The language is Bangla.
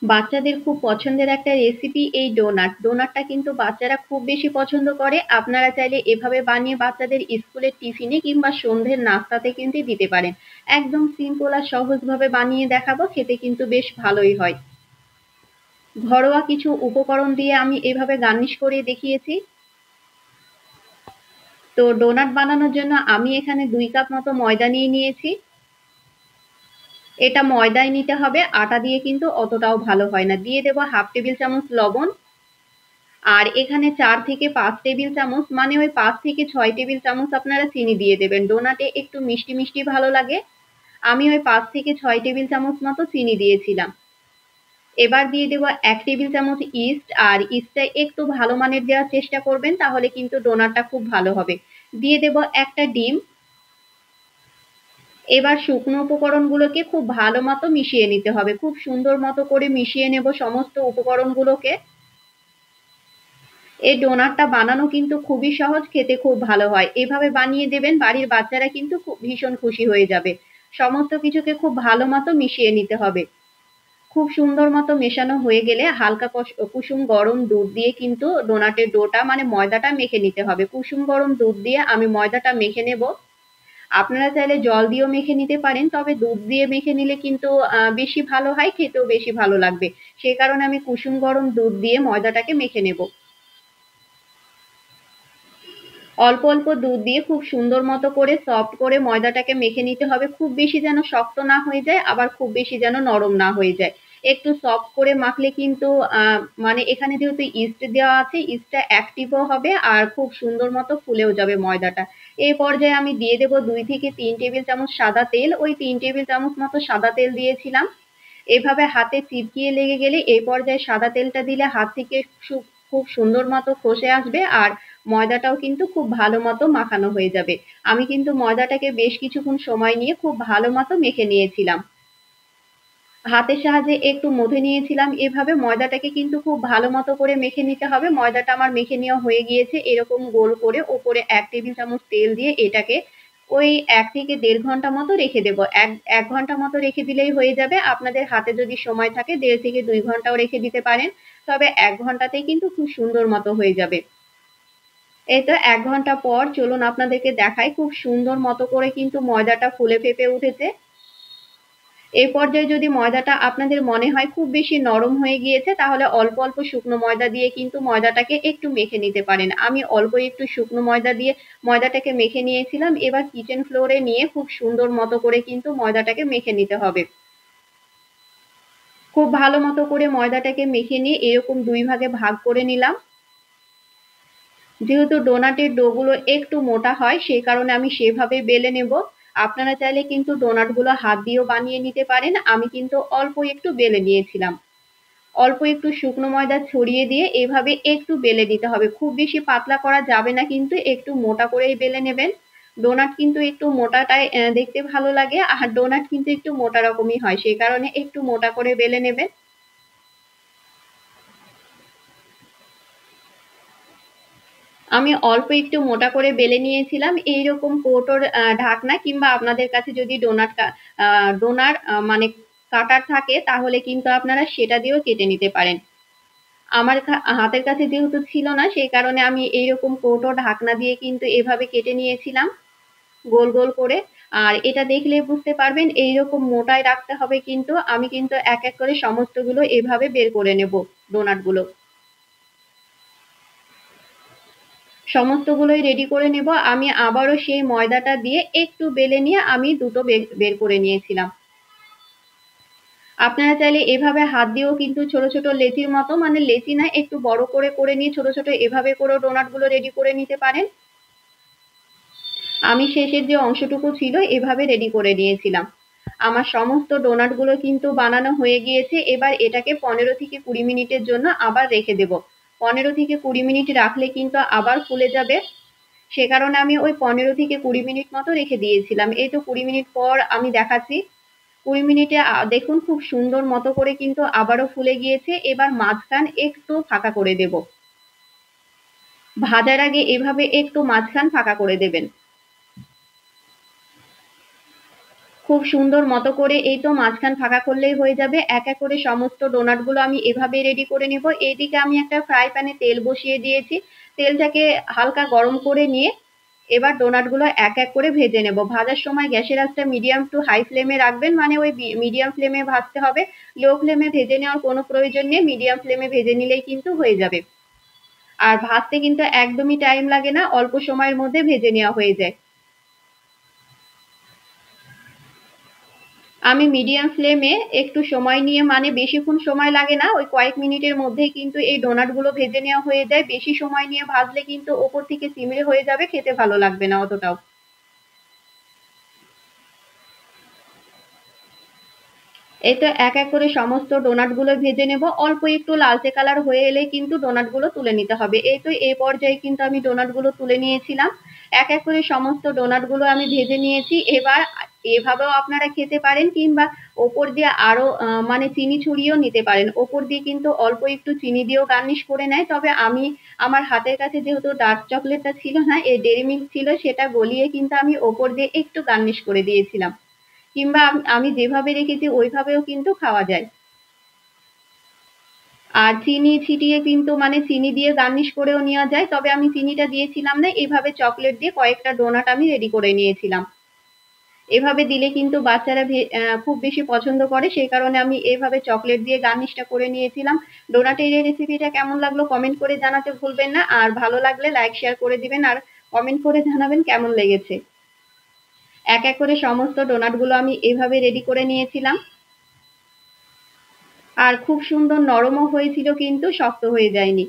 বাচ্চাদের খুব পছন্দের একটা রেসিপি এই ডোনাট। ডোনাটটা কিন্তু বাচ্চারা খুব বেশি পছন্দ করে। আপনারা চাইলে এভাবে বানিয়ে বাচ্চাদের স্কুলের টিফিনে কিংবা সন্ধ্যের নাস্তাতে কিন্তু দিতে পারেন। একদম সিম্পল আর সহজভাবে বানিয়ে দেখাবো, খেতে কিন্তু বেশ ভালোই হয়। ঘরোয়া কিছু উপকরণ দিয়ে আমি এভাবে গার্নিশ করে দেখিয়েছি। তো ডোনাট বানানোর জন্য আমি এখানে 2 কাপ মতো ময়দা নিয়ে নিয়েছি। এটা ময়দায় নিতে হবে, আটা দিয়ে কিন্তু অতটাও ভালো হয় না। দিয়ে দেব 1/2 টেবিল চামচ লবণ। আর এখানে 4 থেকে 5 টেবিল চামচ, মানে ওই 5 থেকে 6 টেবিল চামচ আপনারা চিনি দিয়ে দেবেন। ডোনাটে একটু মিষ্টি মিষ্টি ভালো লাগে। আমি ওই 5 থেকে 6 টেবিল চামচ মতো চিনি দিয়েছিলাম। এবার দিয়ে দেব 1 টেবিল চামচ ইস্ট। আর ইস্টটা একটু ভালো মানের দেওয়ার চেষ্টা করবেন, তাহলে কিন্তু ডোনাটটা খুব ভালো হবে। দিয়ে দেব একটা ডিম। এবার শুকনো উপকরণগুলোকে খুব ভালো মতো মিশিয়ে নিতে হবে। খুব সুন্দর মতো করে মিশিয়ে নেব সমস্ত উপকরণগুলোকে। এই ডোনাটটা বানানো কিন্তু খুবই সহজ, খেতে খুব ভালো হয়। এভাবে বানিয়ে দেবেন, বাড়ির বাচ্চারা কিন্তু খুব ভীষণ খুশি হয়ে যাবে। সমস্ত কিছুকে খুব ভালো মতো মিশিয়ে নিতে হবে। খুব সুন্দর মতো মেশানো হয়ে গেলে হালকা কুসুম গরম দুধ দিয়ে কিন্তু ডোনাটের ডোটা মানে ময়দাটা মেখে নিতে হবে। কুসুম গরম দুধ দিয়ে আমি ময়দাটা মেখে নেব। আপনারা চাইলে জল দিয়েও মেখে নিতে পারেন, তবে দুধ দিয়ে মেখে নিলে কিন্তু বেশি ভালো হয়, খেতেও বেশি ভালো লাগবে। সে কারণে আমি কুসুম গরম দুধ দিয়ে ময়দাটাকে মেখে নেব। অল্প অল্প দুধ দিয়ে খুব সুন্দর মতো করে সফট করে ময়দাটাকে মেখে নিতে হবে। খুব বেশি যেন শক্ত না হয়ে যায়, আবার খুব বেশি যেন নরম না হয়ে যায়। একটু সফট করে মাখলে কিন্তু মানে এখানে যেহেতু ইস্ট দেওয়া আছে, ইস্টটা অ্যাক্টিভও হবে আর খুব সুন্দর মতো ফুলেও যাবে ময়দাটা। এই পর্যায়ে আমি দিয়ে দেব 2 থেকে 3 টেবিল চামচ সাদা তেল। ওই 3 টেবিল চামচ মতো সাদা তেল দিয়েছিলাম। এভাবে হাতে চিপকিয়ে লেগে গেলে এই পর্যায়ে সাদা তেলটা দিলে হাত থেকে খুব সুন্দর মতো খসে আসবে, আর ময়দাটাও কিন্তু খুব ভালো মতো মাখানো হয়ে যাবে। আমি কিন্তু ময়দাটাকে বেশ কিছুক্ষণ সময় নিয়ে খুব ভালো মতো মেখে নিয়েছিলাম। হাতের সাহায্যে একটু মথে নিয়েছিলাম। এভাবে ময়দাটাকে কিন্তু খুব ভালো মতো করে মেখে নিতে হবে। ময়দাটা আমার মেখে নেওয়া হয়ে গিয়েছে। এরকম গোল করে ওপরে 1 টেবিল চামচ তেল দিয়ে এটাকে ওই 1 থেকে 1.5 ঘন্টা মতো রেখে দেব। 1 ঘন্টা মতো রেখে দিলেই হয়ে যাবে। আপনাদের হাতে যদি সময় থাকে 1.5 থেকে 2 ঘন্টাও রেখে দিতে পারেন। তবে 1 ঘন্টাতেই কিন্তু খুব সুন্দর মতো হয়ে যাবে। এই তো 1 ঘন্টা পর চলুন আপনাদেরকে দেখাই, খুব সুন্দর মতো করে কিন্তু ময়দাটা ফুলে ফেঁপে উঠেছে। এই পর্যায়ে যদি ময়দাটা আপনাদের মনে হয় খুব বেশি নরম হয়ে গিয়েছে, তাহলে অল্প অল্প শুকনো ময়দা দিয়ে কিন্তু ময়দাটাকে একটু মেখে নিতে পারেন। আমি অল্প একটু শুকনো ময়দা দিয়ে ময়দাটাকে মেখে নিয়েছিলাম। এবার কিচেন ফ্লোরে নিয়ে খুব সুন্দর মতো করে কিন্তু ময়দাটাকে মেখে নিতে হবে। খুব ভালো মতো করে ময়দাটাকে মেখে নিয়ে এরকম 2 ভাগে ভাগ করে নিলাম। যেহেতু ডোনাটের ডো গুলো একটু মোটা হয়, সেই কারণে আমি সেভাবে বেলে নেব। আপনারা চাইলে কিন্তু ডোনাট গুলো হাত দিয়েও বানিয়ে নিতে পারেন। আমি কিন্তু অল্প একটু বেলে নিয়েছিলাম। অল্প একটু শুকনো ময়দা ছড়িয়ে দিয়ে এভাবে একটু বেলে নিতে হবে। খুব বেশি পাতলা করা যাবে না, কিন্তু একটু মোটা করেই বেলে নেবেন। ডোনাট কিন্তু একটু মোটাটাই দেখতে ভালো লাগে, আর ডোনাট কিন্তু একটু মোটা রকমই হয়, সেই কারণে একটু মোটা করে বেলে নেবেন। আমি অল্প একটু মোটা করে বেলে নিয়েছিলাম। এইরকম কৌটোর ঢাকনা কিংবা আপনাদের কাছে যদি ডোনার মানে কাটার থাকে, তাহলে কিন্তু আপনারা সেটা দিয়েও কেটে নিতে পারেন। আমার হাতের কাছে যেহেতু ছিল না, সেই কারণে আমি এইরকম কৌটো ঢাকনা দিয়ে কিন্তু এভাবে কেটে নিয়েছিলাম গোল গোল করে। আর এটা দেখলে বুঝতে পারবেন এইরকম মোটায় রাখতে হবে কিন্তু। আমি কিন্তু এক এক করে সমস্তগুলো এভাবে বের করে নেব ডোনাটগুলো। সমস্তগুলোই রেডি করে নেব। আমি আবারও সেই ময়দাটা দিয়ে একটু বেলে নিয়ে আমি দুটো বের করে নিয়েছিলাম। আপনারা চাইলে এভাবে হাত দিয়েও কিন্তু ছোট ছোট লেচির মতো, মানে লেচি না, একটু বড় করে করে নিয়ে ছোট ছোট এভাবে করেও ডোনাটগুলো রেডি করে নিতে পারেন। আমি শেষের যে অংশটুকু ছিল এভাবে রেডি করে নিয়েছিলাম। আমার সমস্ত ডোনাটগুলো কিন্তু বানানো হয়ে গিয়েছে। এবার এটাকে 15 থেকে 20 মিনিটের জন্য আবার রেখে দেব। 15 থেকে 20 মিনিট রাখলে কিন্তু আবার ফুলে যাবে। সে কারণে আমি ওই 15 থেকে 20 মিনিট মতো রেখে দিয়েছিলাম। এই তো 20 মিনিট পর আমি দেখাচ্ছি। 20 মিনিটে দেখুন খুব সুন্দর মতো করে কিন্তু আবারও ফুলে গিয়েছে। এবার মাঝখান একটু ফাঁকা করে দেব। ভাজার আগে এভাবে একটু মাঝখান ফাঁকা করে দেবেন। খুব সুন্দর মতো করে এই তো মাঝখান ফাঁকা করলেই হয়ে যাবে। এক এক করে সমস্ত ডোনাটগুলো আমি এভাবে রেডি করে নেব। এইদিকে আমি একটা ফ্রাই প্যানে তেল বসিয়ে দিয়েছি। তেলটাকে হালকা গরম করে নিয়ে এবার ডোনাটগুলো এক এক করে ভেজে নেব। ভাজার সময় গ্যাসের আঁচটা মিডিয়াম টু হাই ফ্লেমে রাখবেন, মানে ওই মিডিয়াম ফ্লেমে ভাজতে হবে। লো ফ্লেমে ভেজে নেওয়ার কোনো প্রয়োজন নেই, মিডিয়াম ফ্লেমে ভেজে নিলেই কিন্তু হয়ে যাবে। আর ভাজতে কিন্তু একদমই টাইম লাগে না, অল্প সময়ের মধ্যে ভেজে নেওয়া হয়ে যায়। আমি মিডিয়াম ফ্লেমে একটু সময় নিয়ে, মানে বেশিক্ষণ সময় লাগে না, ওই কয়েক মিনিটের মধ্যেই কিন্তু এই ডোনাটগুলো ভেজে নেওয়া হয়ে যায়। বেশি সময় নিয়ে ভাজলে কিন্তু ওপর থেকে চিমড়ে হয়ে যাবে, খেতে ভালো লাগবে না অতটাও। এই তো এক এক করে সমস্ত ডোনাটগুলো ভেজে নেব। অল্প একটু লালচে কালার হয়ে এলে কিন্তু ডোনাটগুলো তুলে নিতে হবে। এই তো এই পর্যায়ে কিন্তু আমি ডোনাটগুলো তুলে নিয়েছিলাম। এক এক করে সমস্ত ডোনাটগুলো আমি ভেজে নিয়েছি। এবার এভাবেও আপনারা খেতে পারেন, কিংবা ওপর দিয়ে আরো মানে চিনি ছড়িয়েও নিতে পারেন। ওপর দিয়ে কিন্তু অল্প একটু চিনি দিয়েও গার্নিশ করে নেয়, তবে আমি আমার হাতের কাছে যেহেতু ডার্ক চকলেটটা ছিল না, এই ডেইরি মিল্ক ছিল, সেটা গলিয়ে কিন্তু আমি ওপর দিয়ে একটু গার্নিশ করে দিয়েছিলাম। কিংবা আমি যেভাবে রেখেছি ওইভাবেও কিন্তু খাওয়া যায়। আর চিনি ছিটিয়ে কিন্তু, মানে চিনি দিয়ে গার্নিশ করেও নেওয়া যায়, তবে আমি চিনিটা দিয়েছিলাম না, এভাবে চকলেট দিয়ে কয়েকটা ডোনাট আমি রেডি করে নিয়েছিলাম। এভাবে দিলে কিন্তু বাচ্চারা খুব বেশি পছন্দ করে, সেই কারণে আমি এভাবে চকলেট দিয়ে গার্নিশটা করে নিয়েছিলাম। ডোনাটের এই রেসিপিটা কেমন লাগলো কমেন্ট করে জানাতে ভুলবেন না, আর ভালো লাগলে লাইক শেয়ার করে দিবেন, আর কমেন্ট করে জানাবেন কেমন লেগেছে। এক এক করে সমস্ত ডোনাটগুলো আমি এভাবে রেডি করে নিয়েছিলাম। আর খুব সুন্দর নরমও হয়েছিল, কিন্তু শক্ত হয়ে যায়নি।